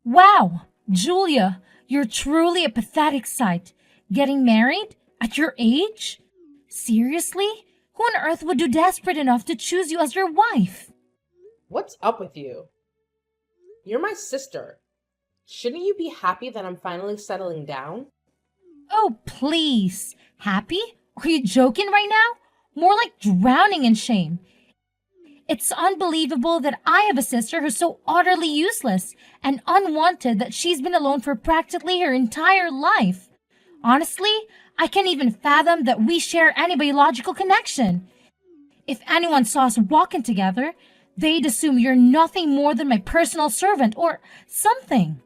Wow, Julia, you're truly a pathetic sight. Getting married? At your age? Seriously? Who on earth would do desperate enough to choose you as your wife? What's up with you? You're my sister. Shouldn't you be happy that I'm finally settling down? Oh, please. Happy? Are you joking right now? More like drowning in shame. It's unbelievable that I have a sister who's so utterly useless and unwanted that she's been alone for practically her entire life. Honestly, I can't even fathom that we share any biological connection. If anyone saw us walking together, they'd assume you're nothing more than my personal servant or something.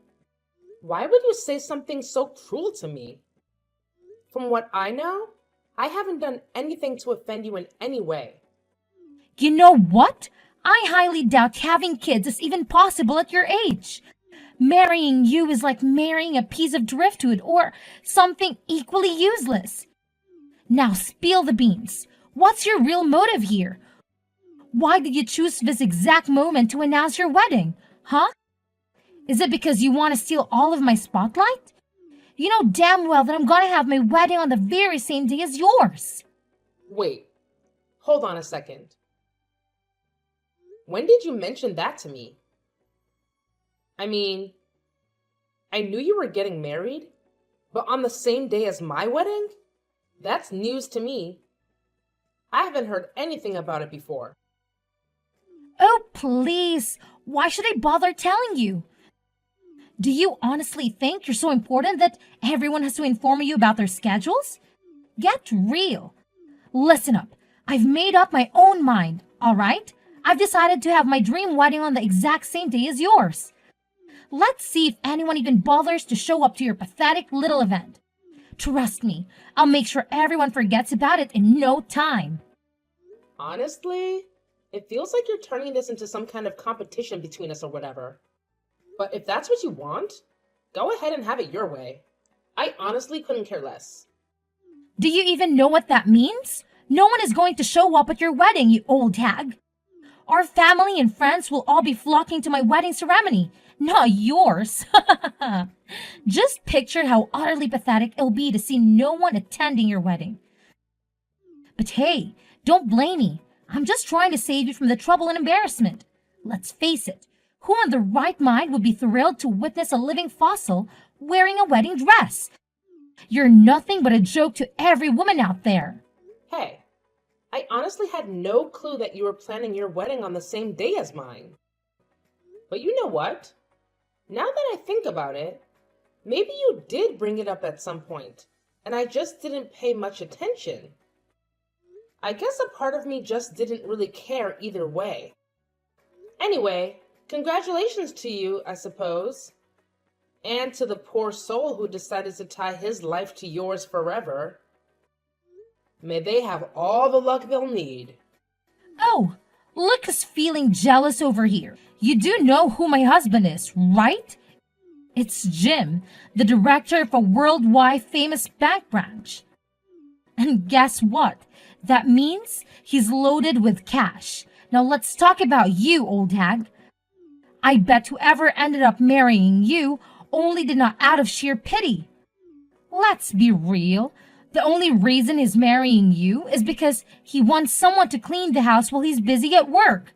Why would you say something so cruel to me? From what I know, I haven't done anything to offend you in any way. You know what? I highly doubt having kids is even possible at your age. Marrying you is like marrying a piece of driftwood or something equally useless. Now spill the beans. What's your real motive here? Why did you choose this exact moment to announce your wedding? Huh? Is it because you want to steal all of my spotlight? You know damn well that I'm gonna have my wedding on the very same day as yours. Wait, hold on a second. When did you mention that to me? I mean, I knew you were getting married, but on the same day as my wedding? That's news to me. I haven't heard anything about it before. Oh, please. Why should I bother telling you? Do you honestly think you're so important that everyone has to inform you about their schedules? Get real. Listen up. I've made up my own mind, all right? I've decided to have my dream wedding on the exact same day as yours. Let's see if anyone even bothers to show up to your pathetic little event. Trust me, I'll make sure everyone forgets about it in no time. Honestly, it feels like you're turning this into some kind of competition between us or whatever. But if that's what you want, go ahead and have it your way. I honestly couldn't care less. Do you even know what that means? No one is going to show up at your wedding, you old hag. Our family and friends will all be flocking to my wedding ceremony, not yours. Just picture how utterly pathetic it'll be to see no one attending your wedding. But hey, don't blame me. I'm just trying to save you from the trouble and embarrassment. Let's face it, who in the right mind would be thrilled to witness a living fossil wearing a wedding dress? You're nothing but a joke to every woman out there. Hey, I honestly had no clue that you were planning your wedding on the same day as mine. But you know what? Now that I think about it, maybe you did bring it up at some point, and I just didn't pay much attention. I guess a part of me just didn't really care either way. Anyway, congratulations to you, I suppose. And to the poor soul who decided to tie his life to yours forever. May they have all the luck they'll need. Oh, look who's feeling jealous over here. You do know who my husband is, right? It's Jim, the director of a worldwide famous bank branch. And guess what? That means he's loaded with cash. Now let's talk about you, old hag. I bet whoever ended up marrying you only did not out of sheer pity. Let's be real. The only reason he's marrying you is because he wants someone to clean the house while he's busy at work.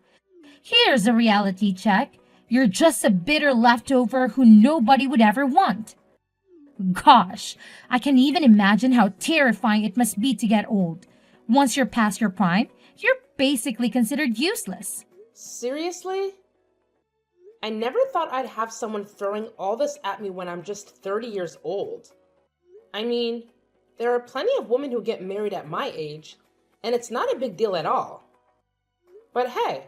Here's a reality check. You're just a bitter leftover who nobody would ever want. Gosh, I can even imagine how terrifying it must be to get old. Once you're past your prime, you're basically considered useless. Seriously? I never thought I'd have someone throwing all this at me when I'm just 30 years old. I mean, there are plenty of women who get married at my age, and it's not a big deal at all. But hey,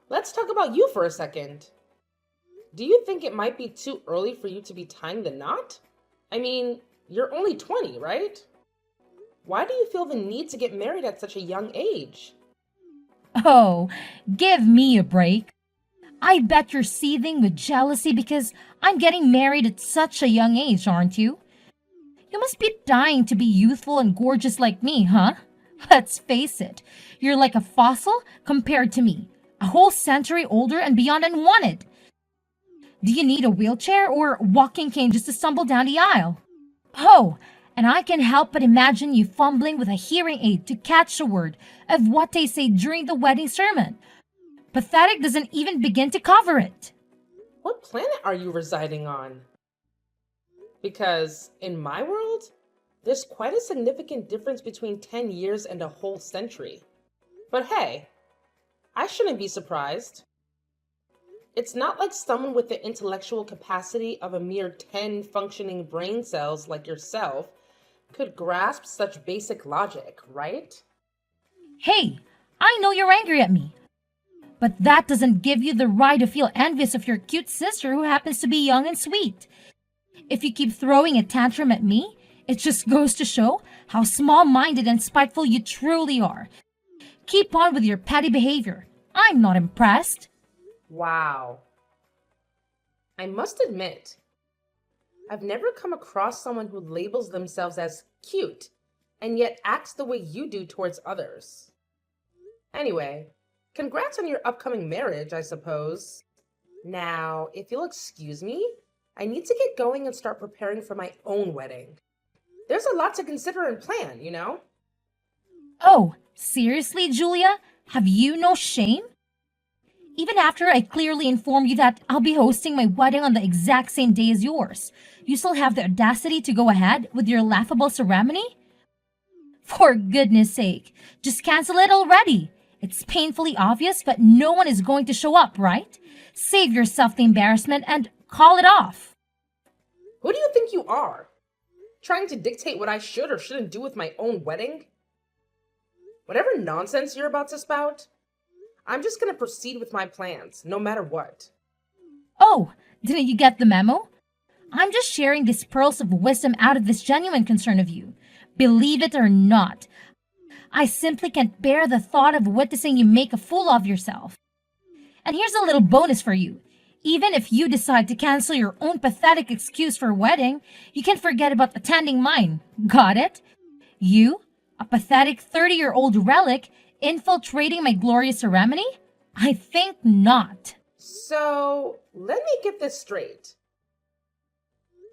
let's talk about you for a second. Do you think it might be too early for you to be tying the knot? I mean, you're only 20, right? Why do you feel the need to get married at such a young age? Oh, give me a break. I bet you're seething with jealousy because I'm getting married at such a young age, aren't you? You must be dying to be youthful and gorgeous like me, huh? Let's face it, you're like a fossil compared to me, a whole century older and beyond unwanted. Do you need a wheelchair or walking cane just to stumble down the aisle? Oh, and I can help but imagine you fumbling with a hearing aid to catch a word of what they say during the wedding sermon. Pathetic doesn't even begin to cover it. What planet are you residing on? Because in my world, there's quite a significant difference between 10 years and a whole century. But hey, I shouldn't be surprised. It's not like someone with the intellectual capacity of a mere 10 functioning brain cells like yourself could grasp such basic logic, right? Hey, I know you're angry at me, but that doesn't give you the right to feel envious of your cute sister who happens to be young and sweet. If you keep throwing a tantrum at me, it just goes to show how small-minded and spiteful you truly are. Keep on with your petty behavior. I'm not impressed. Wow. I must admit, I've never come across someone who labels themselves as cute and yet acts the way you do towards others. Anyway, congrats on your upcoming marriage, I suppose. Now, if you'll excuse me, I need to get going and start preparing for my own wedding. There's a lot to consider and plan, you know? Oh, seriously, Julia? Have you no shame? Even after I clearly inform you that I'll be hosting my wedding on the exact same day as yours, you still have the audacity to go ahead with your laughable ceremony? For goodness sake, just cancel it already. It's painfully obvious, but no one is going to show up, right? Save yourself the embarrassment and call it off. Who do you think you are? Trying to dictate what I should or shouldn't do with my own wedding? Whatever nonsense you're about to spout, I'm just gonna proceed with my plans, no matter what. Oh, didn't you get the memo? I'm just sharing these pearls of wisdom out of this genuine concern of you. Believe it or not, I simply can't bear the thought of witnessing you make a fool of yourself. And here's a little bonus for you. Even if you decide to cancel your own pathetic excuse for a wedding, you can't forget about attending mine. Got it? You, a pathetic 30-year-old relic, infiltrating my glorious ceremony? I think not. So, let me get this straight.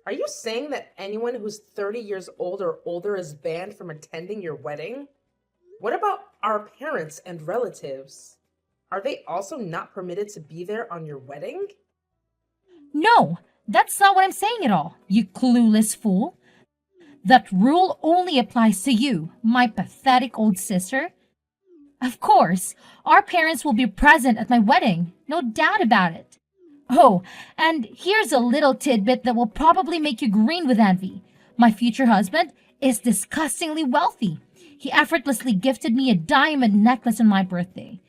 Are you saying that anyone who's 30 years old or older is banned from attending your wedding? What about our parents and relatives? Are they also not permitted to be there on your wedding? No, that's not what I'm saying at all, you clueless fool. That rule only applies to you, my pathetic old sister. Of course, our parents will be present at my wedding, no doubt about it. Oh, and here's a little tidbit that will probably make you green with envy. My future husband is disgustingly wealthy. He effortlessly gifted me a diamond necklace on my birthday.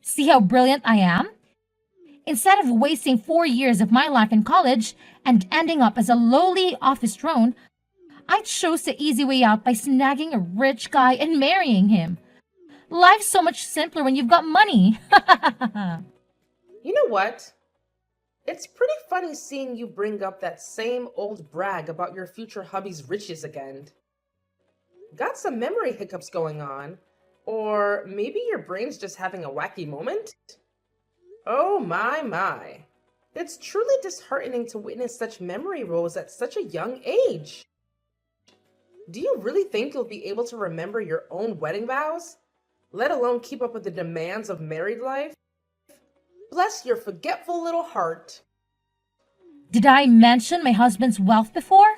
See how brilliant I am? Instead of wasting 4 years of my life in college and ending up as a lowly office drone, I chose the easy way out by snagging a rich guy and marrying him. Life's so much simpler when you've got money. You know what? It's pretty funny seeing you bring up that same old brag about your future hubby's riches again. Got some memory hiccups going on? Or maybe your brain's just having a wacky moment? Oh my. It's truly disheartening to witness such memory woes at such a young age. Do you really think you'll be able to remember your own wedding vows? Let alone keep up with the demands of married life? Bless your forgetful little heart. Did I mention my husband's wealth before?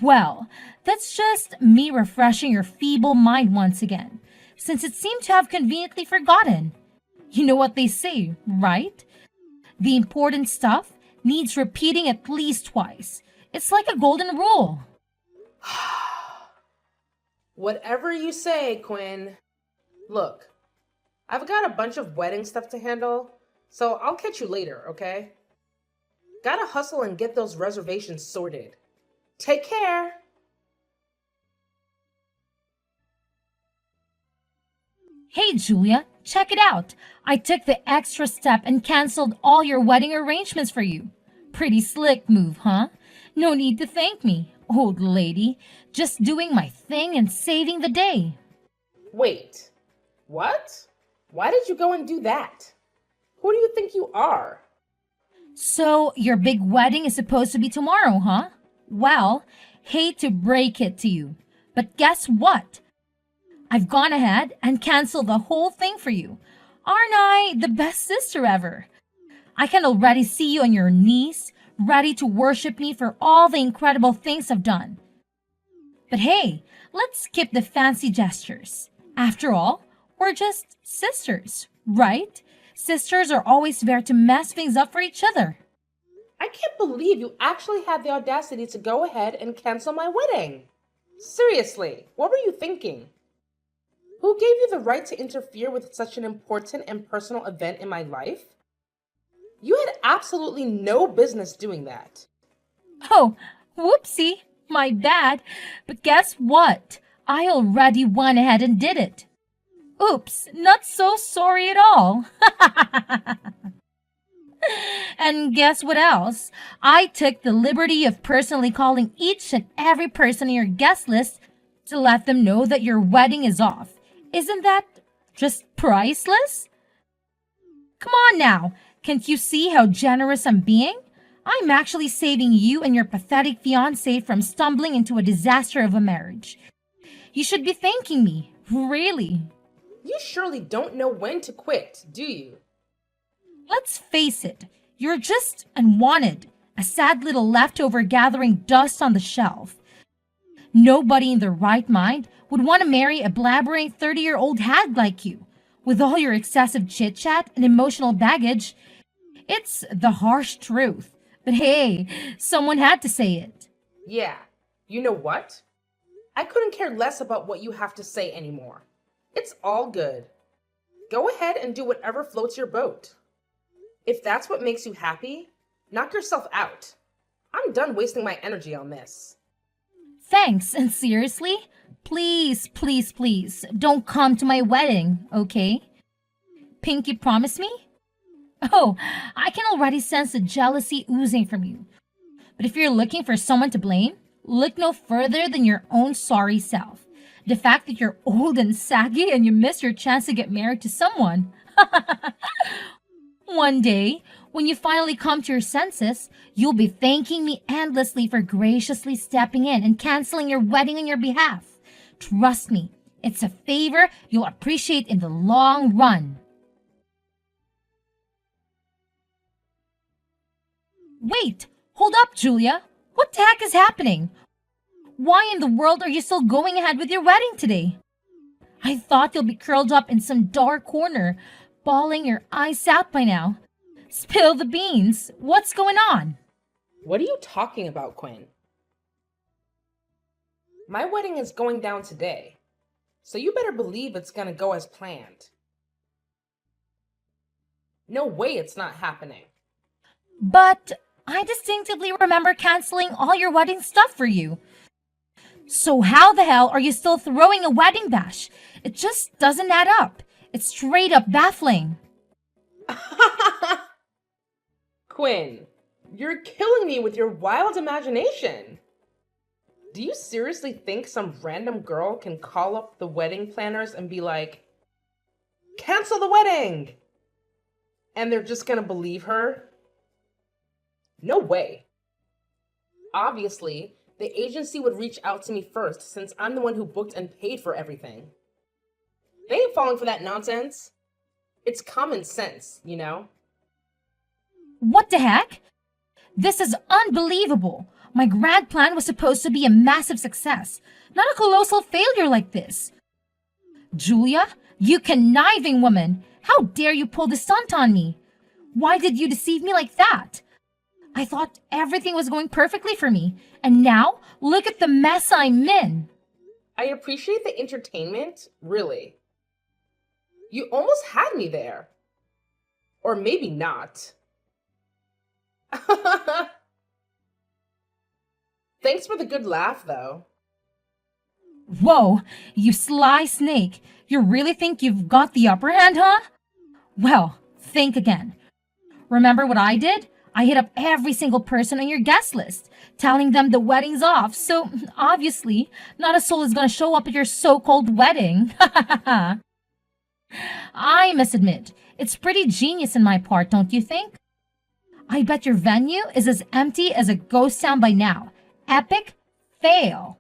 Well, that's just me refreshing your feeble mind once again, since it seemed to have conveniently forgotten. You know what they say, right? The important stuff needs repeating at least twice. It's like a golden rule. Whatever you say, Quinn. Look, I've got a bunch of wedding stuff to handle, so I'll catch you later, okay? Gotta hustle and get those reservations sorted. Take care! Hey, Julia, check it out. I took the extra step and canceled all your wedding arrangements for you. Pretty slick move, huh? No need to thank me, old lady. Just doing my thing and saving the day. Wait, what? Why did you go and do that? Who do you think you are? So, your big wedding is supposed to be tomorrow, huh? Well, hate to break it to you, but guess what? I've gone ahead and canceled the whole thing for you. Aren't I the best sister ever? I can already see you on your knees, ready to worship me for all the incredible things I've done. But hey, let's skip the fancy gestures. After all, we're just sisters, right? Sisters are always there to mess things up for each other. I can't believe you actually had the audacity to go ahead and cancel my wedding. Seriously, what were you thinking? Who gave you the right to interfere with such an important and personal event in my life? You had absolutely no business doing that. Oh, whoopsie, my bad. But guess what? I already went ahead and did it. Oops, not so sorry at all. And guess what else? I took the liberty of personally calling each and every person on your guest list to let them know that your wedding is off. Isn't that just priceless? Come on now, can't you see how generous I'm being? I'm actually saving you and your pathetic fiance from stumbling into a disaster of a marriage. You should be thanking me, really. You surely don't know when to quit, do you? Let's face it, you're just unwanted, a sad little leftover gathering dust on the shelf. Nobody in their right mind would want to marry a blabbering 30-year-old hag like you. With all your excessive chit-chat and emotional baggage, it's the harsh truth. But hey, someone had to say it. Yeah, you know what? I couldn't care less about what you have to say anymore. It's all good. Go ahead and do whatever floats your boat. If that's what makes you happy, knock yourself out. I'm done wasting my energy on this. Thanks, and seriously, please, please, please, don't come to my wedding, okay? Pinky, promise me? Oh, I can already sense the jealousy oozing from you. But if you're looking for someone to blame, look no further than your own sorry self. The fact that you're old and saggy and you miss your chance to get married to someone. One day, when you finally come to your senses, you'll be thanking me endlessly for graciously stepping in and canceling your wedding on your behalf. Trust me, it's a favor you'll appreciate in the long run. Wait, hold up, Julia. What the heck is happening? Why in the world are you still going ahead with your wedding today? I thought you'll be curled up in some dark corner, bawling your eyes out by now. Spill the beans. What's going on? What are you talking about, Quinn? My wedding is going down today, so you better believe it's gonna go as planned. No way it's not happening. But I distinctively remember canceling all your wedding stuff for you. So how the hell are you still throwing a wedding bash? It just doesn't add up. It's straight up baffling. Quinn, you're killing me with your wild imagination. Do you seriously think some random girl can call up the wedding planners and be like, cancel the wedding? And they're just gonna believe her? No way. Obviously, the agency would reach out to me first since I'm the one who booked and paid for everything. They ain't falling for that nonsense. It's common sense, you know? What the heck? This is unbelievable. My grand plan was supposed to be a massive success, not a colossal failure like this. Julia, you conniving woman! How dare you pull this stunt on me? Why did you deceive me like that? I thought everything was going perfectly for me, and now look at the mess I'm in. I appreciate the entertainment, really. You almost had me there. Or maybe not. Thanks for the good laugh, though. Whoa, you sly snake. You really think you've got the upper hand, huh? Well, think again. Remember what I did? I hit up every single person on your guest list, telling them the wedding's off, so obviously not a soul is gonna show up at your so-called wedding. I must admit, it's pretty genius in my part, don't you think? I bet your venue is as empty as a ghost town by now. Epic fail.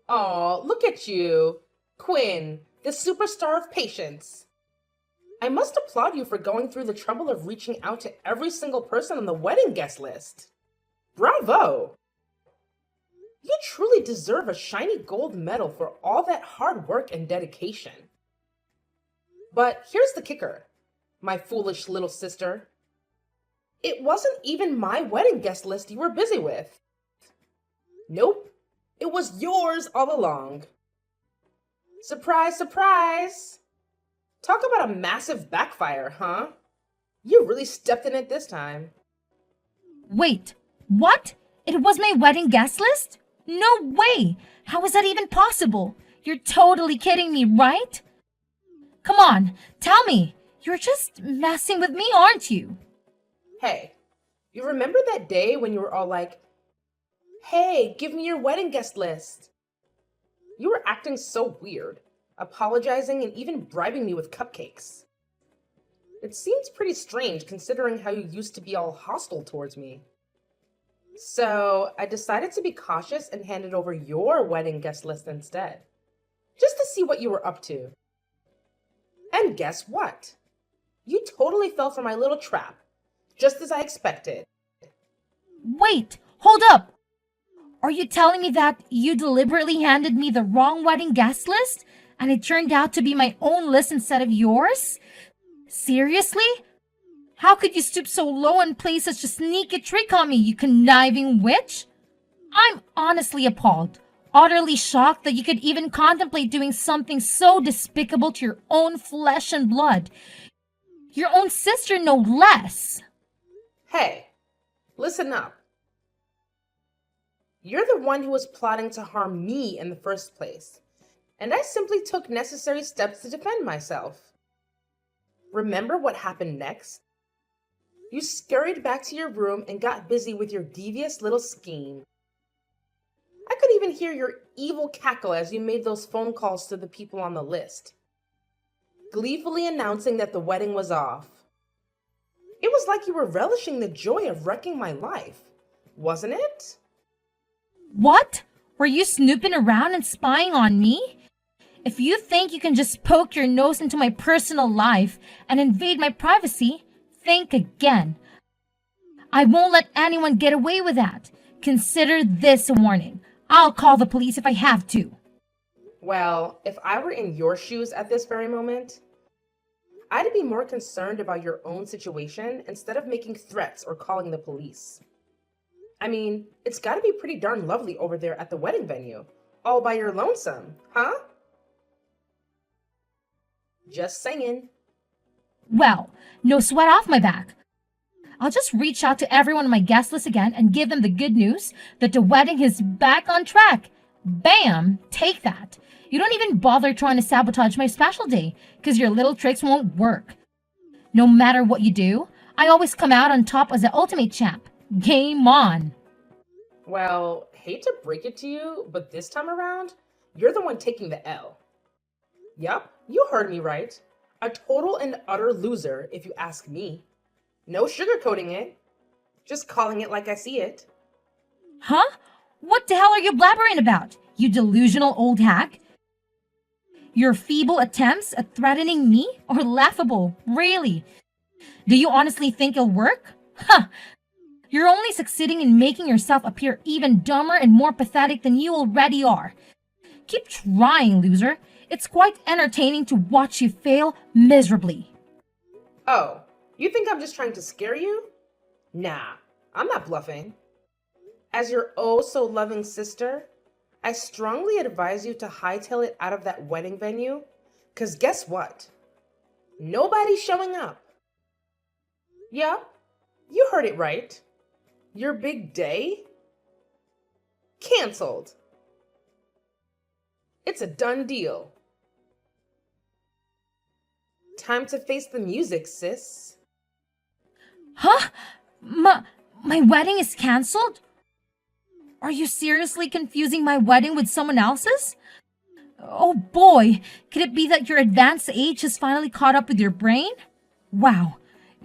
Aw, look at you. Quinn, the superstar of patience. I must applaud you for going through the trouble of reaching out to every single person on the wedding guest list. Bravo! You truly deserve a shiny gold medal for all that hard work and dedication. But here's the kicker, my foolish little sister. It wasn't even my wedding guest list you were busy with. Nope, it was yours all along. Surprise, surprise! Talk about a massive backfire, huh? You really stepped in it this time. Wait, what? It was my wedding guest list? No way! How is that even possible? You're totally kidding me, right? Come on, tell me. You're just messing with me, aren't you? Hey, you remember that day when you were all like, "Hey, give me your wedding guest list"? You were acting so weird, apologizing and even bribing me with cupcakes. It seems pretty strange considering how you used to be all hostile towards me. So I decided to be cautious and handed over your wedding guest list instead, just to see what you were up to. And guess what? You totally fell for my little trap, just as I expected. Wait, hold up! Are you telling me that you deliberately handed me the wrong wedding guest list and it turned out to be my own list instead of yours? Seriously? How could you stoop so low and play such a sneaky trick on me, you conniving witch? I'm honestly appalled, utterly shocked that you could even contemplate doing something so despicable to your own flesh and blood. Your own sister, no less. Hey, listen up. You're the one who was plotting to harm me in the first place, and I simply took necessary steps to defend myself. Remember what happened next? You scurried back to your room and got busy with your devious little scheme. I could even hear your evil cackle as you made those phone calls to the people on the list, gleefully announcing that the wedding was off. It was like you were relishing the joy of wrecking my life, wasn't it? What? Were you snooping around and spying on me? If you think you can just poke your nose into my personal life and invade my privacy, think again. I won't let anyone get away with that. Consider this a warning. I'll call the police if I have to. Well, if I were in your shoes at this very moment, I'd be more concerned about your own situation instead of making threats or calling the police. I mean, it's gotta be pretty darn lovely over there at the wedding venue, all by your lonesome, huh? Just saying. Well, no sweat off my back. I'll just reach out to everyone on my guest list again and give them the good news that the wedding is back on track. Bam! Take that. You don't even bother trying to sabotage my special day because your little tricks won't work. No matter what you do, I always come out on top as the ultimate champ. Game on. Well, hate to break it to you, but this time around, you're the one taking the L. Yup, you heard me right. A total and utter loser, if you ask me. No sugarcoating it. Just calling it like I see it. Huh? What the hell are you blabbering about, you delusional old hack? Your feeble attempts at threatening me are laughable, really. Do you honestly think it'll work? Huh! You're only succeeding in making yourself appear even dumber and more pathetic than you already are. Keep trying, loser. It's quite entertaining to watch you fail miserably. Oh, you think I'm just trying to scare you? Nah, I'm not bluffing. As your oh so loving sister, I strongly advise you to hightail it out of that wedding venue, 'cause guess what? Nobody's showing up. Yeah, you heard it right. Your big day? Canceled. It's a done deal. Time to face the music, sis. Huh? My wedding is canceled? Are you seriously confusing my wedding with someone else's? Oh boy, could it be that your advanced age has finally caught up with your brain? Wow,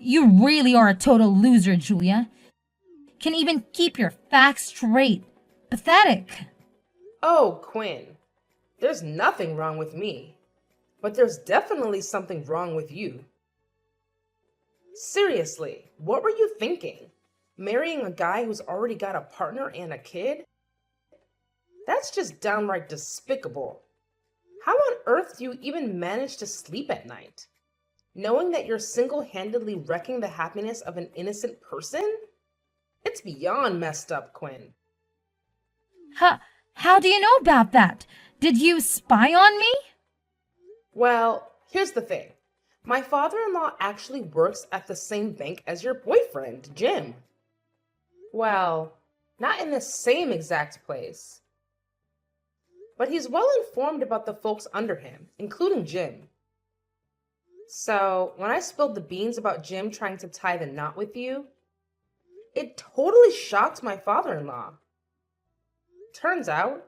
You really are a total loser, Julia. Can even keep your facts straight. Pathetic. Oh, Quinn, there's nothing wrong with me, but there's definitely something wrong with you. Seriously, what were you thinking? Marrying a guy who's already got a partner and a kid? That's just downright despicable. How on earth do you even manage to sleep at night? Knowing that you're single-handedly wrecking the happiness of an innocent person? It's beyond messed up, Quinn. How do you know about that? Did you spy on me? Well, here's the thing. My father-in-law actually works at the same bank as your boyfriend, Jim. Well, not in the same exact place. But he's well informed about the folks under him, including Jim. So, when I spilled the beans about Jim trying to tie the knot with you, it totally shocked my father-in-law. Turns out,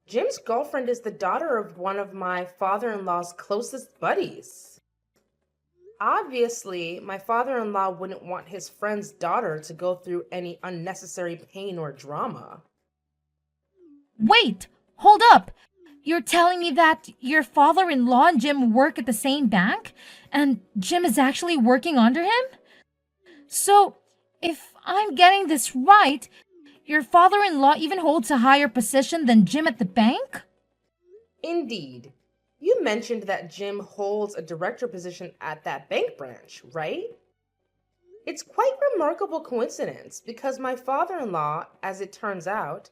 Jim's girlfriend is the daughter of one of my father-in-law's closest buddies. Obviously, my father-in-law wouldn't want his friend's daughter to go through any unnecessary pain or drama. Wait, hold up. You're telling me that your father-in-law and Jim work at the same bank? And Jim is actually working under him? So, if I'm getting this right, your father-in-law even holds a higher position than Jim at the bank? Indeed. You mentioned that Jim holds a director position at that bank branch, right? It's quite a remarkable coincidence because my father-in-law, as it turns out,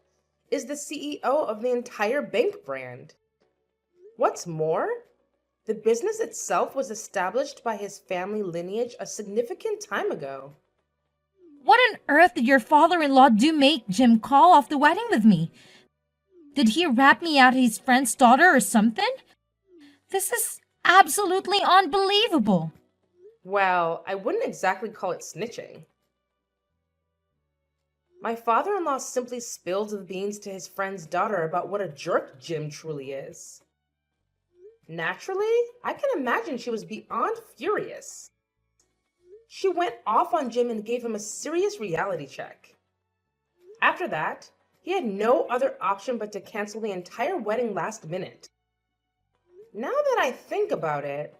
is the CEO of the entire bank brand. What's more, the business itself was established by his family lineage a significant time ago. What on earth did your father-in-law do make Jim call off the wedding with me? Did he rat me out his friend's daughter or something? This is absolutely unbelievable. Well, I wouldn't exactly call it snitching. My father-in-law simply spilled the beans to his friend's daughter about what a jerk Jim truly is. Naturally, I can imagine she was beyond furious. She went off on Jim and gave him a serious reality check. After that, he had no other option but to cancel the entire wedding last minute. Now that I think about it,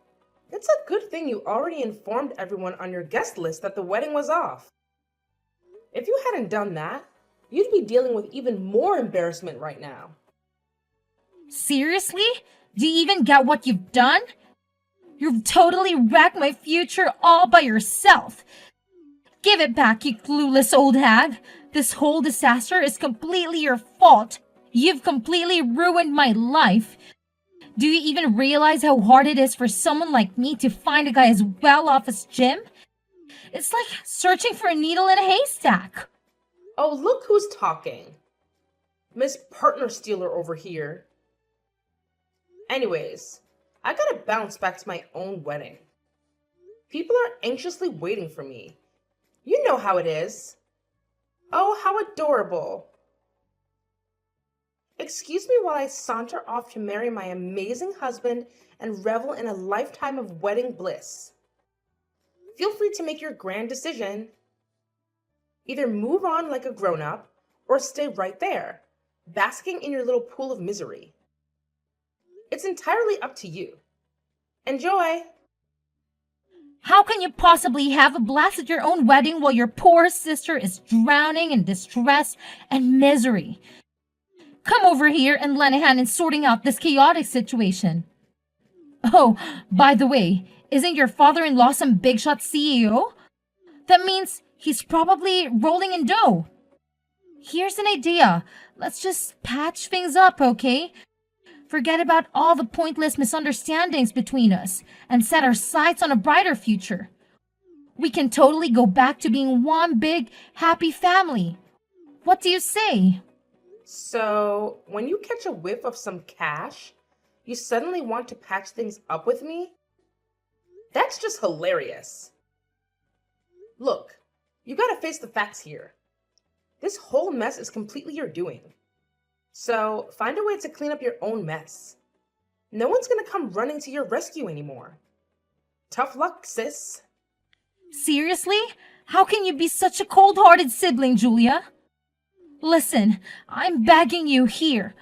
it's a good thing you already informed everyone on your guest list that the wedding was off. If you hadn't done that, you'd be dealing with even more embarrassment right now. Seriously? Do you even get what you've done? You've totally wrecked my future all by yourself. Give it back, you clueless old hag. This whole disaster is completely your fault. You've completely ruined my life. Do you even realize how hard it is for someone like me to find a guy as well off as Jim? It's like searching for a needle in a haystack. Oh, look who's talking. Miss Partner Stealer over here. Anyways, I gotta bounce back to my own wedding. People are anxiously waiting for me. You know how it is. Oh, how adorable. Excuse me while I saunter off to marry my amazing husband and revel in a lifetime of wedding bliss. Feel free to make your grand decision. Either move on like a grown-up or stay right there, basking in your little pool of misery. It's entirely up to you. Enjoy! How can you possibly have a blast at your own wedding while your poor sister is drowning in distress and misery? Come over here and lend a hand in sorting out this chaotic situation. Oh, by the way, isn't your father-in-law some big shot CEO? That means he's probably rolling in dough. Here's an idea. Let's just patch things up, okay? Forget about all the pointless misunderstandings between us and set our sights on a brighter future. We can totally go back to being one big, happy family. What do you say? So, when you catch a whiff of some cash, you suddenly want to patch things up with me? That's just hilarious. Look, you gotta face the facts here. This whole mess is completely your doing. So, find a way to clean up your own mess. No one's gonna come running to your rescue anymore. Tough luck, sis. Seriously? How can you be such a cold-hearted sibling, Julia? Listen, I'm begging you here.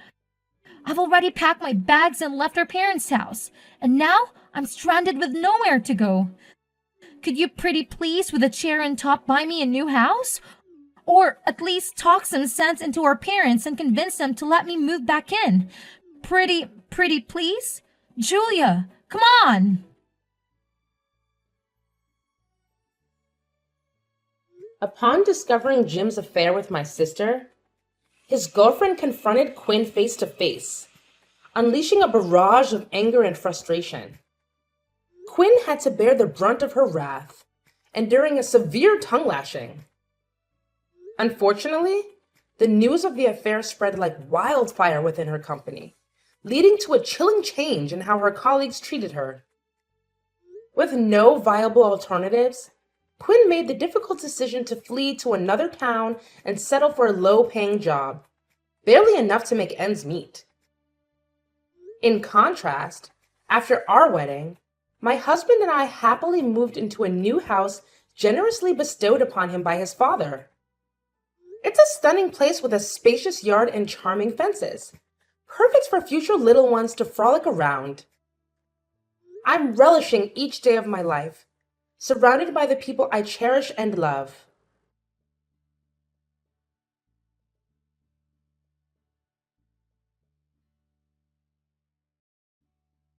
I've already packed my bags and left our parents' house, and now I'm stranded with nowhere to go. Could you pretty please with a chair and top buy me a new house? Or at least talk some sense into our parents and convince them to let me move back in. Pretty please? Julia, come on! Upon discovering Jim's affair with my sister, his girlfriend confronted Quinn face to face, unleashing a barrage of anger and frustration. Quinn had to bear the brunt of her wrath, enduring a severe tongue lashing. Unfortunately, the news of the affair spread like wildfire within her company, leading to a chilling change in how her colleagues treated her. With no viable alternatives, Quinn made the difficult decision to flee to another town and settle for a low-paying job, barely enough to make ends meet. In contrast, after our wedding, my husband and I happily moved into a new house generously bestowed upon him by his father. It's a stunning place with a spacious yard and charming fences, perfect for future little ones to frolic around. I'm relishing each day of my life, surrounded by the people I cherish and love.